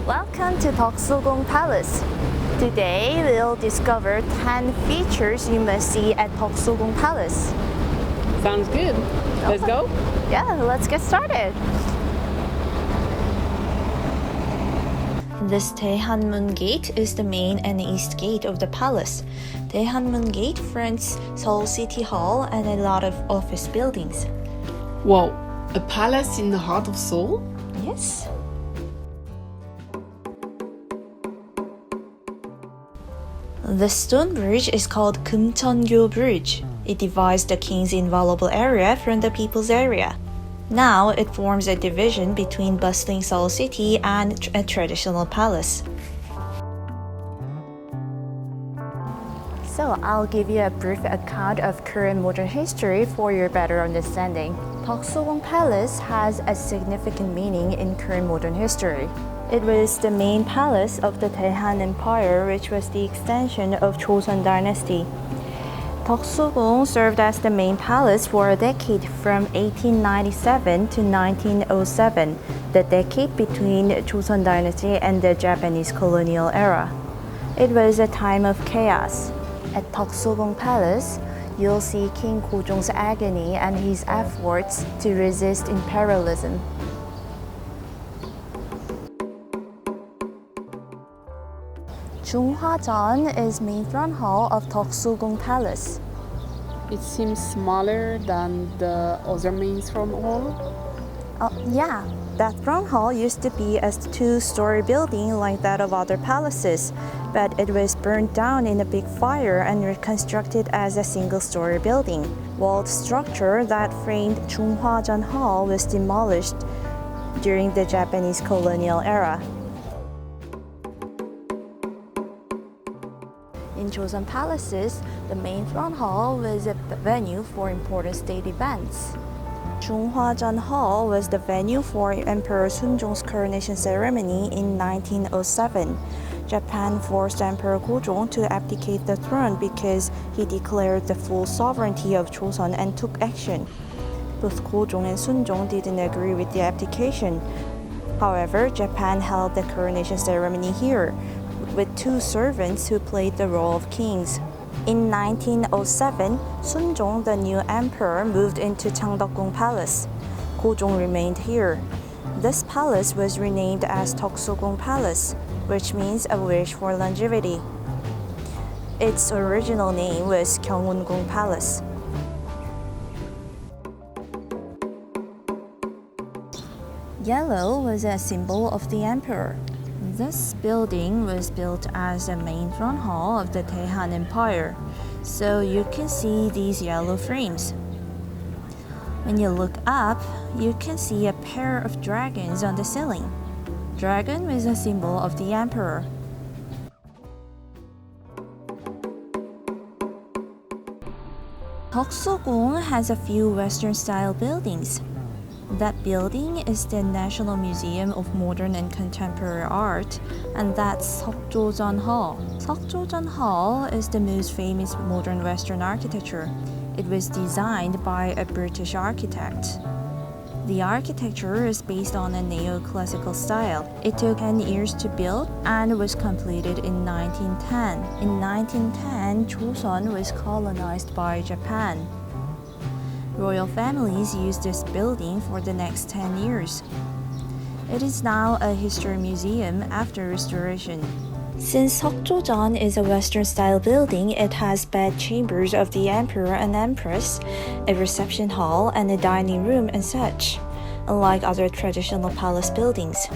Welcome to Deoksugung Palace. Today we'll discover 10 features you must see at Deoksugung Palace. Sounds good. Let's go? Yeah, let's get started. This Daehanmun Gate is the main and east gate of the palace. Daehanmun Gate fronts Seoul City Hall and a lot of office buildings. Whoa, a palace in the heart of Seoul? Yes. The stone bridge is called Cantando Bridge. It divides the king's invaluable area from the people's area. Now it forms a division between bustling Seoul City and a traditional palace. So I'll give you a brief account of Korean modern history for your better understanding. Deoksugung Palace has a significant meaning in Korean modern history. It was the main palace of the Daehan Empire, which was the extension of Joseon dynasty. Deoksugung served as the main palace for a decade from 1897 to 1907, the decade between Joseon dynasty and the Japanese colonial era. It was a time of chaos. At Deoksugung Palace, you'll see King Gojong's agony and his efforts to resist imperialism. Junghwajeon is main throne hall of Deoksugung Palace. It seems smaller than the other main throne hall. Yeah, that throne hall used to be a two-story building like that of other palaces, but it was burned down in a big fire and reconstructed as a single-story building. Walled structure that framed Junghwajeon Hall was demolished during the Japanese colonial era. In Joseon palaces, the main throne hall was a venue for important state events. Junghwajeon Hall was the venue for Emperor Seonjo's coronation ceremony in 1907. Japan forced Emperor Gojong to abdicate the throne because he declared the full sovereignty of Joseon and took action. Both Gojong and Seonjo didn't agree with the abdication. However, Japan held the coronation ceremony here, with two servants who played the role of kings. In 1907, Seonjo, the new emperor, moved into Changdeok Palace. Gojong remained here. This palace was renamed as Deoksugung Palace, which means a wish for longevity. Its original name was Gyeongbok Palace. Yellow was a symbol of the emperor. This building was built as the main throne hall of the Daehan Empire, so you can see these yellow frames. When you look up, you can see a pair of dragons on the ceiling. Dragon was a symbol of the emperor. Deoksugung has a few Western-style buildings. That building is the National Museum of Modern and Contemporary Art, and that's Seokjojeon Hall. Seokjojeon Hall is the most famous modern Western architecture. It was designed by a British architect. The architecture is based on a neoclassical style. It took 10 years to build and was completed in 1910. In 1910, Joseon was colonized by Japan. Royal families used this building for the next 10 years. It is now a history museum after restoration. Since Seokjojeon is a Western-style building, it has bedchambers of the emperor and empress, a reception hall, and a dining room and such, unlike other traditional palace buildings.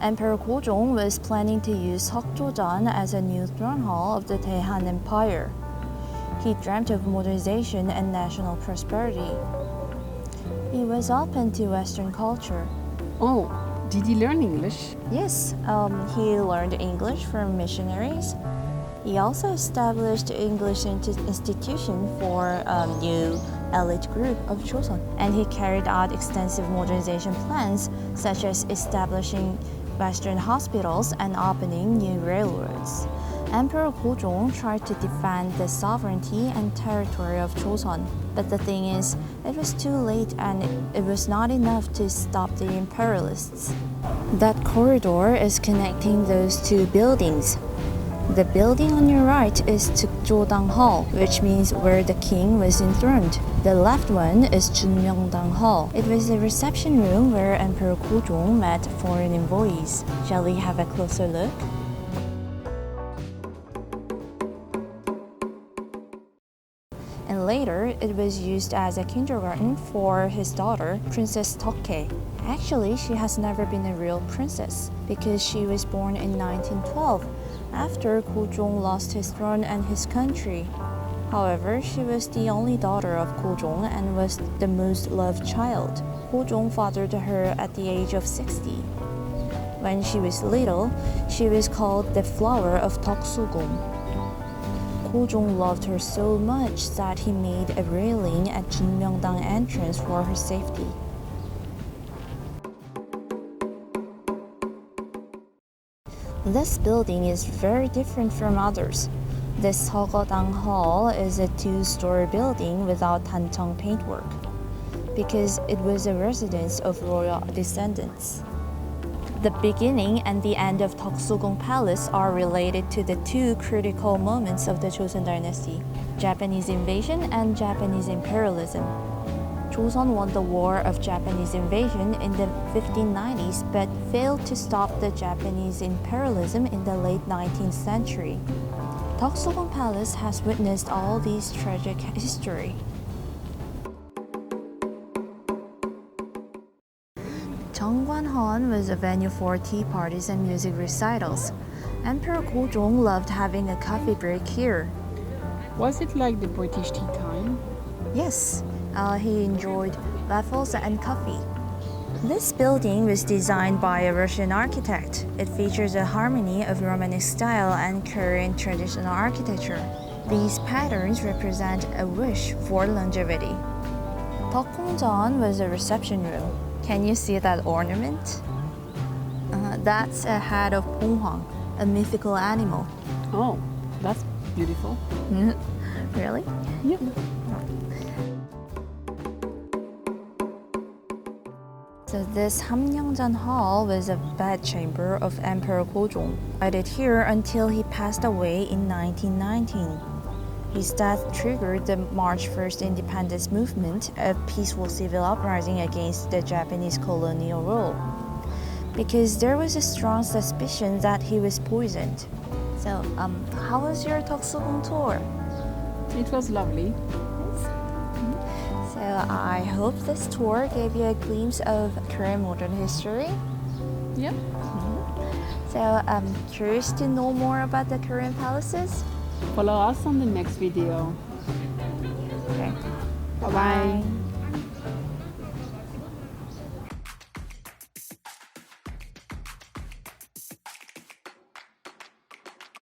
Emperor Gojong was planning to use Seokjojeon as a new throne hall of the Daehan Empire. He dreamt of modernization and national prosperity. He was open to Western culture. Oh, did he learn English? Yes, he learned English from missionaries. He also established an English institution for a new elite group of Joseon, and he carried out extensive modernization plans, such as establishing Western hospitals and opening new railroads. Emperor Gojong tried to defend the sovereignty and territory of Joseon, but the thing is, it was too late and it was not enough to stop the imperialists. That corridor is connecting those two buildings. The building on your right is Seoul Hall, which means where the king was enthroned. The left one is Junmyeongdang Hall. It was the reception room where Emperor Gojong met foreign envoys. Shall we have a closer look? And later, it was used as a kindergarten for his daughter, Princess Toki. Actually, she has never been a real princess because she was born in 1912 after Gojong lost his throne and his country. However, she was the only daughter of Gojong and was the most loved child. Gojong fathered her at the age of 60. When she was little, she was called the flower of Deoksugung. Gojong loved her so much that he made a railing at Junmyeongdang entrance for her safety. This building is very different from others. This Saluton Hall is a two-story building without tancheong paintwork because it was a residence of royal descendants. The beginning and the end of Deoksugung Palace are related to the two critical moments of the Joseon dynasty, Japanese invasion and Japanese imperialism. Joseon won the war of Japanese invasion in the 1590s but failed to stop the Japanese imperialism in the late 19th century. Deoksugung Palace has witnessed all these tragic history. Cheongwan was a venue for tea parties and music recitals. Emperor Gojong loved having a coffee break here. Was it like the British tea time? Yes, he enjoyed waffles and coffee. This building was designed by a Russian architect. It features a harmony of Romanesque style and Korean traditional architecture. These patterns represent a wish for longevity. Deoksugung was a reception room. Can you see that ornament? That's a head of Ponghwang, a mythical animal. Oh, that's beautiful. Really? Yeah. So this Hamyeongjan Hall was a bedchamber of Emperor Gojong. I did here until he passed away in 1919. His death triggered the March 1st independence movement, a peaceful civil uprising against the Japanese colonial rule, because there was a strong suspicion that he was poisoned. So, how was your Deoksugung tour? It was lovely. So, I hope this tour gave you a glimpse of Korean modern history. Yep. So, curious to know more about the Korean palaces? Follow us on the next video. Okay. Bye-bye.